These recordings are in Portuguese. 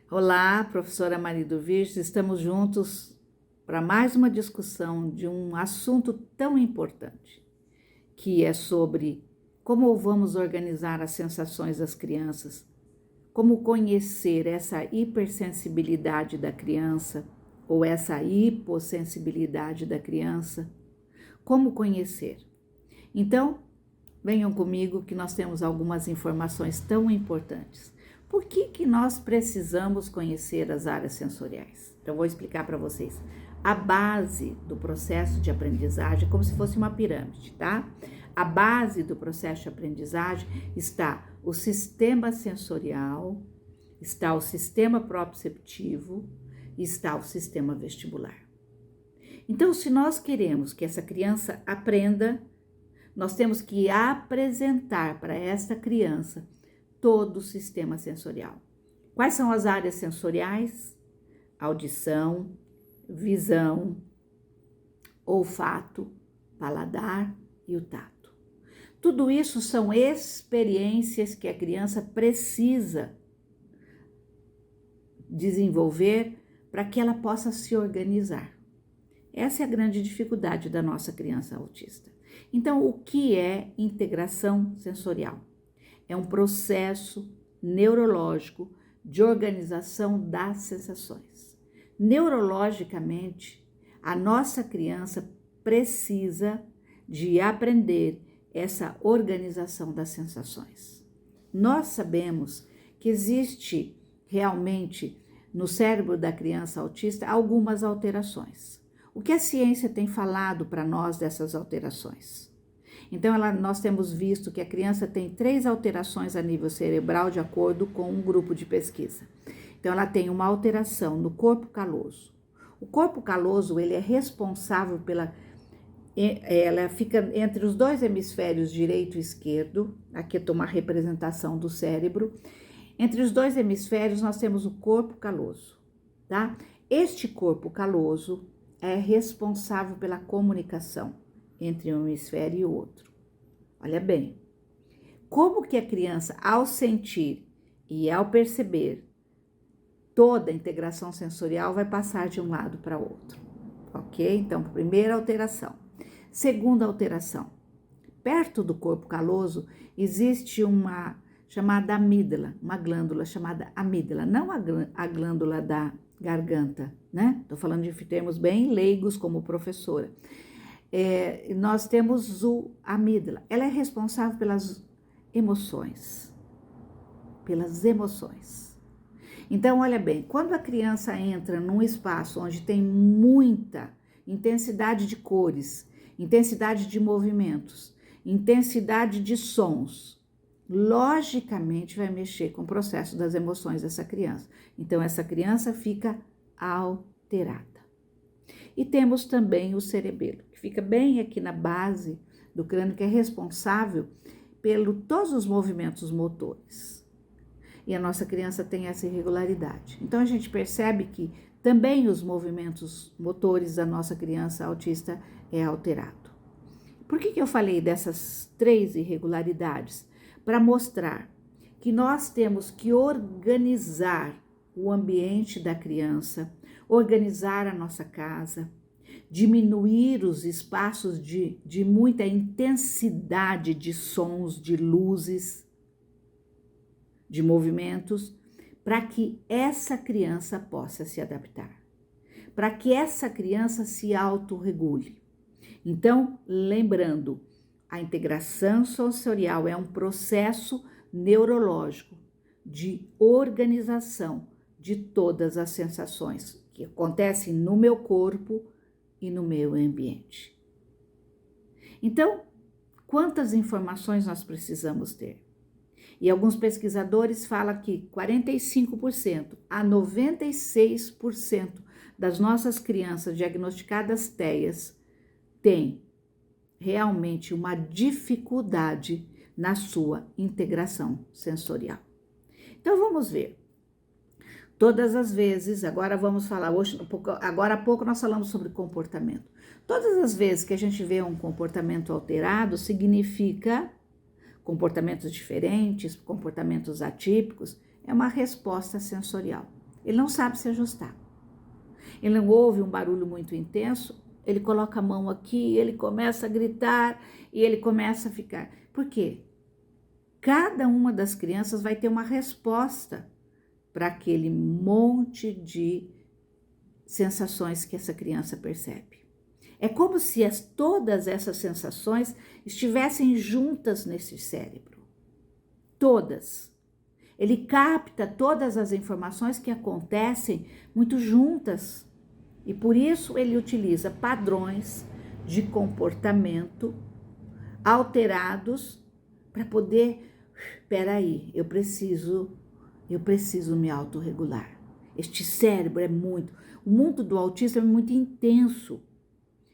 Olá, professora Marido Virges, estamos juntos para mais uma discussão de um assunto tão importante, que é sobre como vamos organizar as sensações das crianças, como conhecer essa hipersensibilidade da criança ou essa hipossensibilidade da criança, como conhecer. Então, venham comigo que nós temos algumas informações tão importantes. Por que nós precisamos conhecer as áreas sensoriais? Então, vou explicar para vocês. A base do processo de aprendizagem é como se fosse uma pirâmide, tá? A base do processo de aprendizagem está o sistema sensorial, está o sistema proprioceptivo e está o sistema vestibular. Então, se nós queremos que essa criança aprenda, nós temos que apresentar para esta criança todo o sistema sensorial. Quais são as áreas sensoriais? Audição, visão, olfato, paladar e o tato. Tudo isso são experiências que a criança precisa desenvolver para que ela possa se organizar. Essa é a grande dificuldade da nossa criança autista. Então, o que é integração sensorial? É um processo neurológico de organização das sensações. Neurologicamente, a nossa criança precisa de aprender essa organização das sensações. Nós sabemos que existe realmente no cérebro da criança autista algumas alterações. O que a ciência tem falado para nós dessas alterações? Então, nós temos visto que a criança tem 3 alterações a nível cerebral de acordo com um grupo de pesquisa. Então, ela tem uma alteração no corpo caloso. O corpo caloso, ele é responsável ela fica entre os 2 hemisférios direito e esquerdo. Aqui eu estou uma representação do cérebro. Entre os 2 hemisférios, nós temos o corpo caloso, tá? Este corpo caloso é responsável pela comunicação entre um hemisfério e o outro. Olha bem, como que a criança, ao sentir e ao perceber toda a integração sensorial, vai passar de um lado para outro, ok? Então, primeira alteração. Segunda alteração, perto do corpo caloso existe uma chamada amígdala, uma glândula chamada amígdala, não a glândula da garganta, né? Estou falando de termos bem leigos como professora. Nós temos a amígdala, ela é responsável pelas emoções. Então, olha bem, quando a criança entra num espaço onde tem muita intensidade de cores, intensidade de movimentos, intensidade de sons, logicamente vai mexer com o processo das emoções dessa criança. Então, essa criança fica alterada. E temos também o cerebelo, que fica bem aqui na base do crânio, que é responsável todos os movimentos motores. E a nossa criança tem essa irregularidade. Então, a gente percebe que também os movimentos motores da nossa criança autista é alterado. Por que eu falei dessas 3 irregularidades? Para mostrar que nós temos que organizar o ambiente da criança, organizar a nossa casa, diminuir os espaços de muita intensidade de sons, de luzes, de movimentos, para que essa criança possa se adaptar, para que essa criança se autorregule. Então, lembrando, a integração sensorial é um processo neurológico de organização de todas as sensações que acontecem no meu corpo e no meu ambiente. Então, quantas informações nós precisamos ter? E alguns pesquisadores falam que 45% a 96% das nossas crianças diagnosticadas TEAs têm realmente uma dificuldade na sua integração sensorial. Então, vamos ver. Todas as vezes, agora vamos falar, agora há pouco nós falamos sobre comportamento. Todas as vezes que a gente vê um comportamento alterado, significa comportamentos diferentes, comportamentos atípicos, é uma resposta sensorial. Ele não sabe se ajustar. Ele não ouve um barulho muito intenso, ele coloca a mão aqui, ele começa a gritar e ele começa a ficar. Por quê? Cada uma das crianças vai ter uma resposta para aquele monte de sensações que essa criança percebe. É como se todas essas sensações estivessem juntas nesse cérebro. Todas. Ele capta todas as informações que acontecem muito juntas. E por isso ele utiliza padrões de comportamento alterados para poder, peraí, eu preciso me autorregular. Este cérebro o mundo do autista é muito intenso.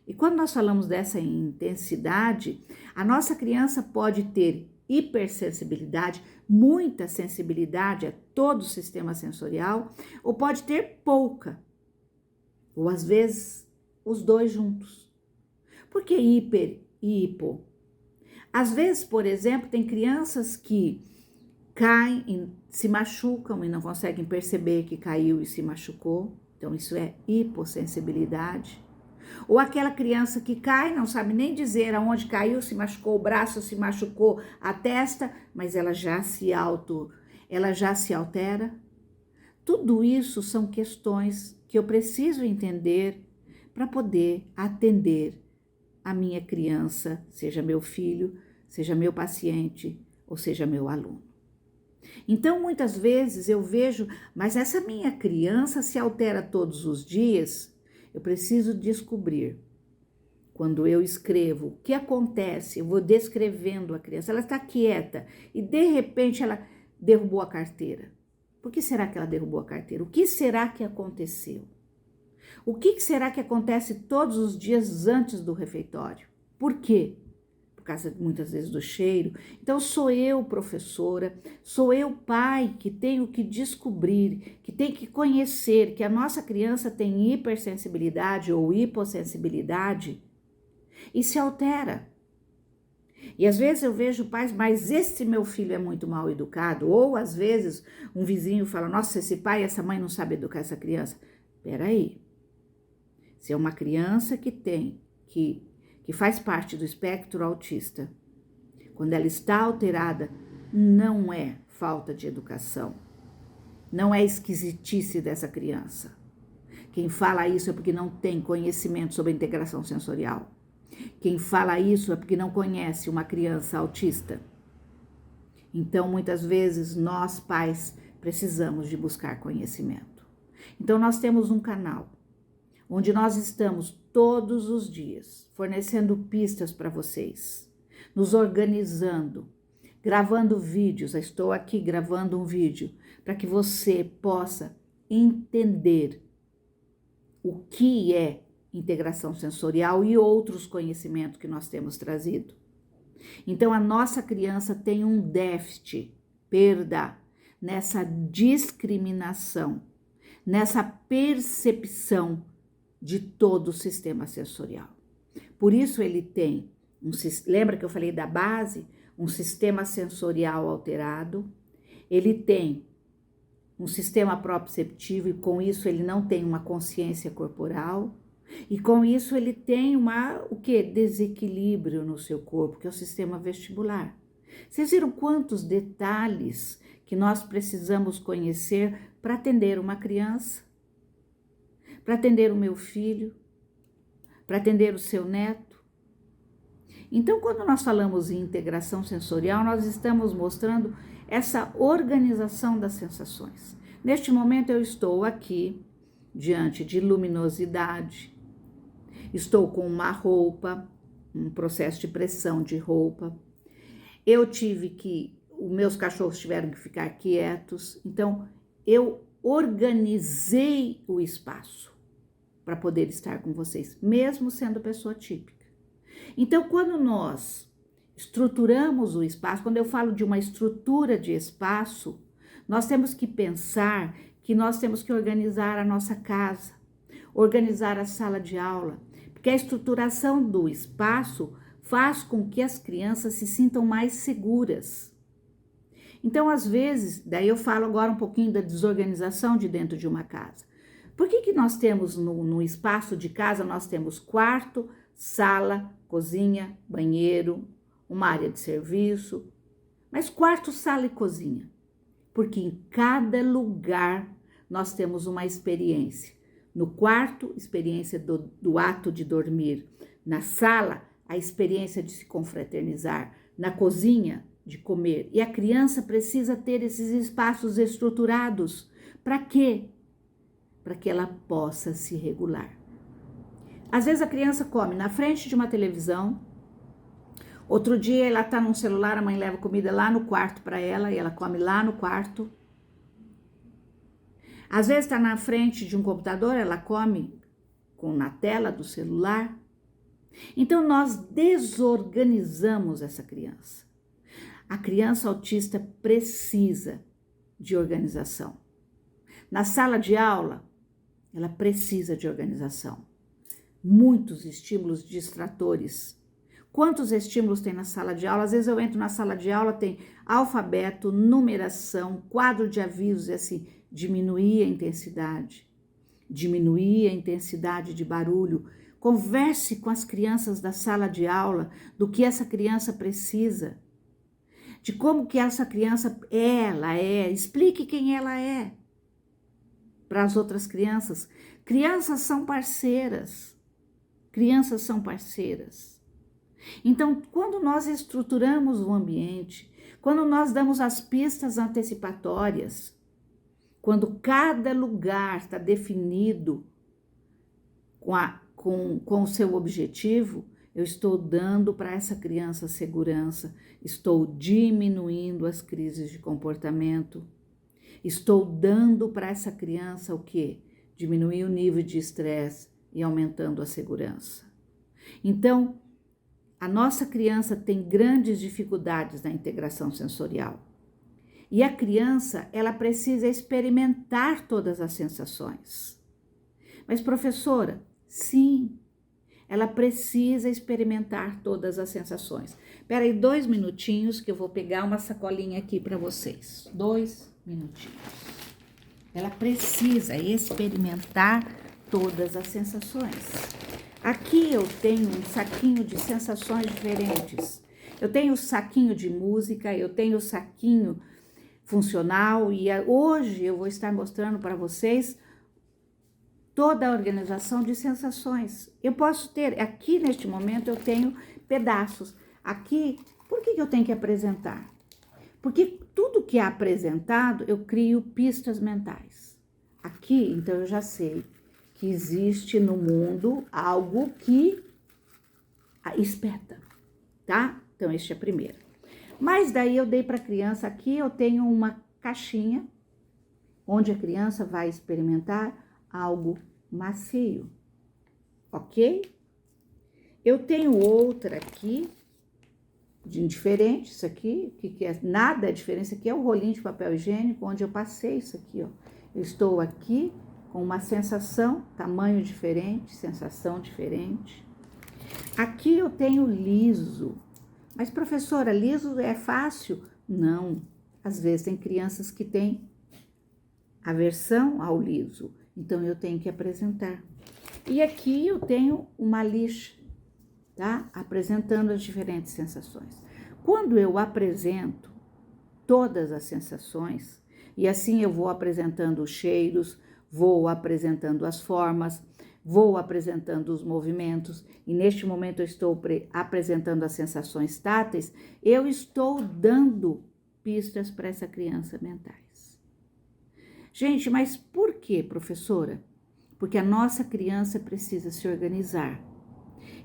E quando nós falamos dessa intensidade, a nossa criança pode ter hipersensibilidade, muita sensibilidade a todo o sistema sensorial, ou pode ter pouca, ou às vezes os dois juntos. Por que hiper e hipo? Às vezes, por exemplo, tem crianças que caem e se machucam e não conseguem perceber que caiu e se machucou, então isso é hipossensibilidade. Ou aquela criança que cai, não sabe nem dizer aonde caiu, se machucou o braço, se machucou a testa, mas ela já se altera. Tudo isso são questões que eu preciso entender para poder atender a minha criança, seja meu filho, seja meu paciente ou seja meu aluno. Então, muitas vezes eu vejo, mas essa minha criança se altera todos os dias. Eu preciso descobrir, quando eu escrevo, o que acontece, eu vou descrevendo a criança, ela está quieta e de repente ela derrubou a carteira. Por que será que ela derrubou a carteira? O que será que aconteceu? O que será que acontece todos os dias antes do refeitório? Por quê? Por causa muitas vezes do cheiro. Então sou eu, professora, sou eu, pai, que tenho que descobrir, que tenho que conhecer que a nossa criança tem hipersensibilidade ou hipossensibilidade e se altera. E às vezes eu vejo pais, mas esse meu filho é muito mal educado, ou às vezes um vizinho fala, nossa, esse pai e essa mãe não sabem educar essa criança. Peraí, se é uma criança que faz parte do espectro autista, quando ela está alterada, não é falta de educação, não é esquisitice dessa criança. Quem fala isso é porque não tem conhecimento sobre a integração sensorial. Quem fala isso é porque não conhece uma criança autista. Então, muitas vezes, nós, pais, precisamos de buscar conhecimento. Então, nós temos um canal onde nós estamos todos os dias fornecendo pistas para vocês, nos organizando, gravando vídeos. Eu estou aqui gravando um vídeo para que você possa entender o que é integração sensorial e outros conhecimentos que nós temos trazido. Então, a nossa criança tem um déficit, perda, nessa discriminação, nessa percepção de todo o sistema sensorial. Por isso ele tem, lembra que eu falei da base? Um sistema sensorial alterado, ele tem um sistema proprioceptivo e com isso ele não tem uma consciência corporal e com isso ele tem desequilíbrio no seu corpo, que é o sistema vestibular. Vocês viram quantos detalhes que nós precisamos conhecer para atender uma criança? Para atender o meu filho, para atender o seu neto. Então, quando nós falamos em integração sensorial, nós estamos mostrando essa organização das sensações. Neste momento, eu estou aqui, diante de luminosidade, estou com uma roupa, um processo de pressão de roupa. Os meus cachorros tiveram que ficar quietos, então eu organizei o espaço para poder estar com vocês, mesmo sendo pessoa típica. Então, quando nós estruturamos o espaço, quando eu falo de uma estrutura de espaço, nós temos que pensar que nós temos que organizar a nossa casa, organizar a sala de aula, porque a estruturação do espaço faz com que as crianças se sintam mais seguras. Então, às vezes, daí eu falo agora um pouquinho da desorganização de dentro de uma casa. Por que nós temos no espaço de casa, nós temos quarto, sala, cozinha, banheiro, uma área de serviço, mas quarto, sala e cozinha? Porque em cada lugar nós temos uma experiência. No quarto, experiência do ato de dormir. Na sala, a experiência de se confraternizar. Na cozinha, de comer. E a criança precisa ter esses espaços estruturados. Para quê? Para que ela possa se regular. Às vezes a criança come na frente de uma televisão. Outro dia ela está num celular, a mãe leva comida lá no quarto para ela e ela come lá no quarto. Às vezes está na frente de um computador, ela come na tela do celular. Então nós desorganizamos essa criança. A criança autista precisa de organização. Na sala de aula, ela precisa de organização. Muitos estímulos distratores. Quantos estímulos tem na sala de aula? Às vezes eu entro na sala de aula, tem alfabeto, numeração, quadro de avisos, e assim, diminuir a intensidade de barulho. Converse com as crianças da sala de aula do que essa criança precisa, de como que essa criança ela é, explique quem ela é para as outras crianças. Crianças são parceiras. Então, quando nós estruturamos o ambiente, quando nós damos as pistas antecipatórias, quando cada lugar está definido com o seu objetivo, eu estou dando para essa criança segurança, estou diminuindo as crises de comportamento, estou dando para essa criança o quê? Diminuir o nível de estresse e aumentando a segurança. Então, a nossa criança tem grandes dificuldades na integração sensorial. E a criança, ela precisa experimentar todas as sensações. Mas, professora, sim, ela precisa experimentar todas as sensações. Espera aí 2 minutinhos que eu vou pegar uma sacolinha aqui para vocês. 2 minutinhos. Ela precisa experimentar todas as sensações. Aqui eu tenho um saquinho de sensações diferentes. Eu tenho o saquinho de música, eu tenho o saquinho funcional e hoje eu vou estar mostrando para vocês toda a organização de sensações. Eu posso ter, aqui neste momento eu tenho pedaços. Aqui, por que eu tenho que apresentar? Porque tudo que é apresentado eu crio pistas mentais. Aqui, então eu já sei que existe no mundo algo que espeta, tá? Então, este é a primeira. Mas daí eu dei para a criança, aqui eu tenho uma caixinha, onde a criança vai experimentar algo macio, ok? Eu tenho outra aqui, diferente, isso aqui, que é nada é diferente, isso aqui é o rolinho de papel higiênico, onde eu passei isso aqui, ó. Eu estou aqui com uma sensação, tamanho diferente, sensação diferente. Aqui eu tenho liso. Mas, professora, liso é fácil? Não. Às vezes tem crianças que têm aversão ao liso. Então, eu tenho que apresentar. E aqui eu tenho uma lixa, tá? Apresentando as diferentes sensações. Quando eu apresento todas as sensações, e assim eu vou apresentando os cheiros, vou apresentando as formas, vou apresentando os movimentos, e neste momento eu estou apresentando as sensações táteis, eu estou dando pistas para essa criança mentais. Gente, mas por quê, professora? Porque a nossa criança precisa se organizar.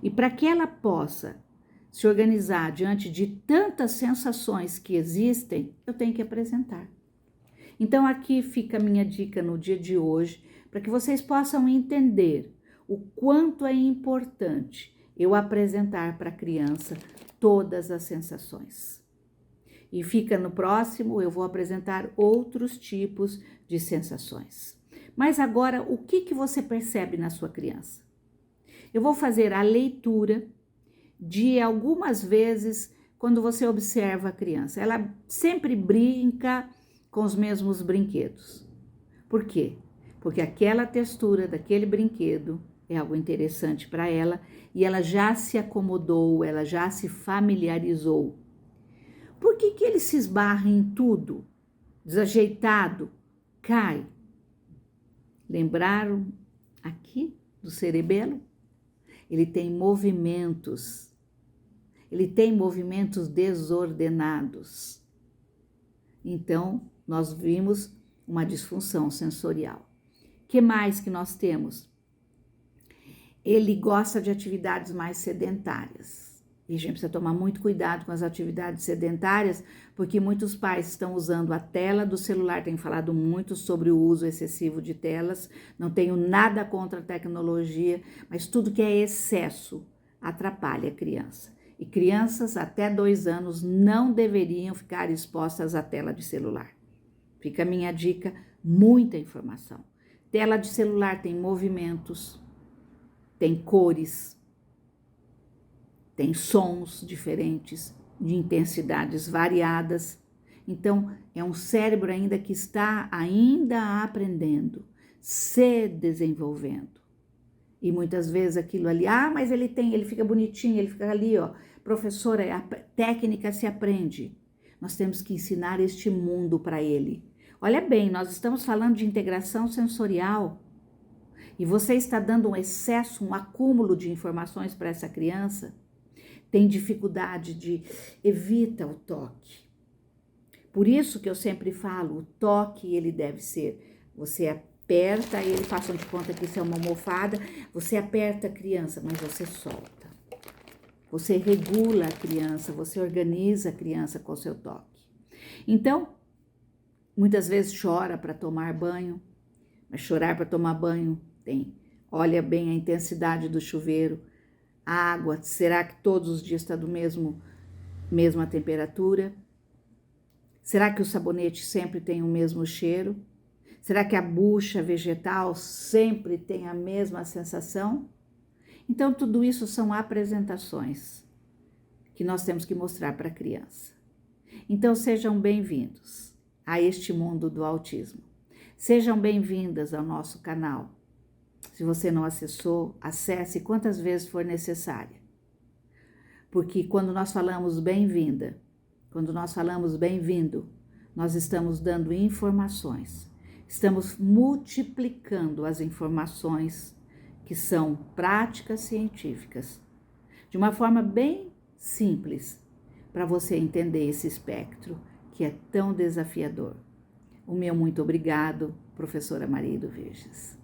E para que ela possa se organizar diante de tantas sensações que existem, eu tenho que apresentar. Então, aqui fica a minha dica no dia de hoje, para que vocês possam entender o quanto é importante eu apresentar para a criança todas as sensações. E fica no próximo, eu vou apresentar outros tipos de sensações. Mas agora, o que você percebe na sua criança? Eu vou fazer a leitura de algumas vezes quando você observa a criança? Ela sempre brinca com os mesmos brinquedos. Por quê? Porque aquela textura daquele brinquedo é algo interessante para ela e ela já se acomodou, ela já se familiarizou. Por que que ele se esbarra em tudo? Desajeitado, cai. Lembraram aqui do cerebelo? Ele tem movimentos desordenados. Então, nós vimos uma disfunção sensorial. Que mais que nós temos? Ele gosta de atividades mais sedentárias. E a gente precisa tomar muito cuidado com as atividades sedentárias, porque muitos pais estão usando a tela do celular, tenho falado muito sobre o uso excessivo de telas, não tenho nada contra a tecnologia, mas tudo que é excesso atrapalha a criança. E crianças até 2 anos não deveriam ficar expostas à tela de celular. Fica a minha dica, muita informação. Tela de celular tem movimentos, tem cores, tem sons diferentes, de intensidades variadas. Então, é um cérebro ainda que está ainda aprendendo, se desenvolvendo. E muitas vezes aquilo ali, mas ele fica bonitinho, ele fica ali, ó. Professora, a técnica se aprende. Nós temos que ensinar este mundo para ele. Olha bem, nós estamos falando de integração sensorial. E você está dando um excesso, um acúmulo de informações para essa criança. Tem dificuldade evita o toque. Por isso que eu sempre falo, o toque ele deve ser, você aperta, ele façam de conta que isso é uma almofada, você aperta a criança, mas você solta. Você regula a criança, você organiza a criança com o seu toque. Então, muitas vezes chora para tomar banho, mas chorar para tomar banho olha bem a intensidade do chuveiro, a água, será que todos os dias está do mesma temperatura? Será que o sabonete sempre tem o mesmo cheiro? Será que a bucha vegetal sempre tem a mesma sensação? Então, tudo isso são apresentações que nós temos que mostrar para a criança. Então, sejam bem-vindos a este mundo do autismo. Sejam bem-vindas ao nosso canal. Se você não acessou, acesse quantas vezes for necessária. Porque quando nós falamos bem-vinda, quando nós falamos bem-vindo, nós estamos dando informações. Estamos multiplicando as informações que são práticas científicas, de uma forma bem simples, para você entender esse espectro que é tão desafiador. O meu muito obrigado, professora Maria do Virges.